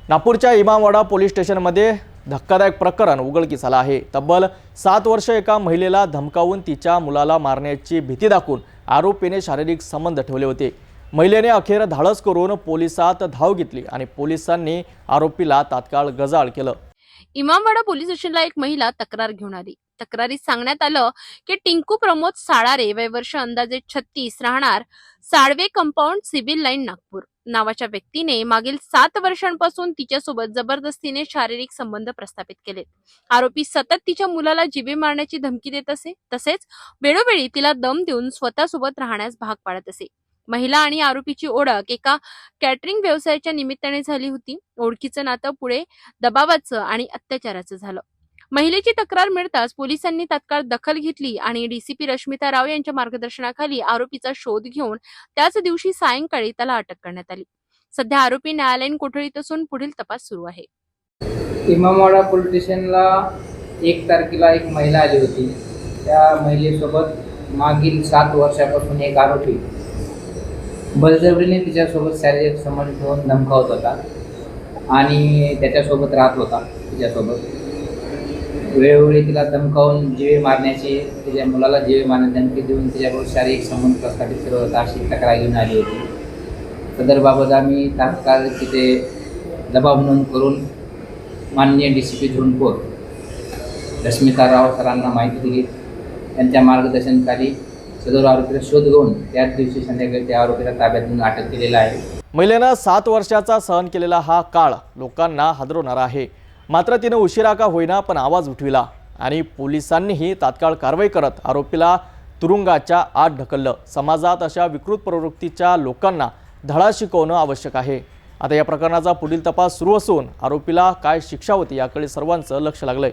नागपूरच्या इमामवाडा पोलीस स्टेशनमध्ये धक्कादायक प्रकरण उघडकीस आलं आहे। तब्बल 7 वर्ष एका महिलेला धमकावून तिच्या मुलाला मारण्याची भीती दाखवून आरोपीने शारीरिक संबंध ठेवले होते। महिलेने अखेर धाडस करून पोलिसात धाव घेतली आणि पोलिसांनी आरोपीला तात्काळ गजाळ केलं। इमामवाडा पोलीस स्टेशनला एक महिला तक्रार घेऊन आली। तक्रारीत सांगण्यात आलं की टिंकू प्रमोद साळारे, वय वर्ष अंदाजे 36, राहणार Salve compound, civil line, Nagpur नावाच्या व्यक्तीने मागील 7 वर्षांपासून तिच्यासोबत जबरदस्तीने शारीरिक संबंध प्रस्थापित केले। आरोपी सतत तिच्या मुलाला जीवे मारण्याची धमकी देत असे, तसेच वेळोवेळी तिला दम देऊन स्वतःसोबत राहण्यास भाग पाडत असे। महिला आणि आरोपीची ओळख एका कॅटरिंग व्यवसायाच्या निमित्ताने झाली होती। ओळखीचं नातं पुढे दबावाचं आणि अत्याचाराचं झालं। महिलेची तक्रार मिळताच पोलिसांनी तात्काळ दखल घेतली आणि डीसीपी रश्मिता राव यांच्या मार्गदर्शनाखाली आरोपीचा शोध घेऊन त्याच दिवशी सायंकाळी त्याला अटक करण्यात आली। सध्या आरोपी न्यायालयीन कोठडीत असून पुढील तपास सुरू आहे। इमामवाडा पोलीस स्टेशनला 1 तारखेला एक महिला आली होती। त्या महिलेसोबत मागील 7 वर्षापासून एक आरोपी बळजबरीने तिच्यासोबत शारीरिक संबंध ठेवून धमकावत होता आणि त्याच्यासोबत राहत होता। तिच्यासोबत वेळोवेळी तिला धमकावून जीवे मारण्याची, तिच्या मुलाला जीवे मारण्याची धमकी देऊन तिच्याबरोबर शारीरिक संबंध प्रस्थापित करत होता, अशी तक्रार घेऊन आली होती। सदरबाबत आम्ही तात्काळ तिथे दबाव नोंद करून माननीय डीसीपी झोनपूर रश्मिता राव सरांना माहिती दिली। त्यांच्या मार्गदर्शनाखाली सदर आरोपीला शोध घेऊन त्याच दिवशी संध्याकाळी त्या आरोपीला ताब्यात घेऊन अटक केलेला आहे। महिलेनं 7 वर्षाचा सहन केलेला हा काळ लोकांना हादरवणारा आहे। मात्र तिने उशिरा का होईना पण आवाज उठविला आणि पोलिसांनीही तात्काळ कारवाई करत आरोपीला तुरुंगाच्या आत ढकललं। समाजात अशा विकृत प्रवृत्तीच्या लोकांना धडा शिकवणं आवश्यक आहे। आता या प्रकरणाचा पुढील तपास सुरू असून आरोपीला काय शिक्षा होती याकडे सर्वांचं लक्ष लागलंय।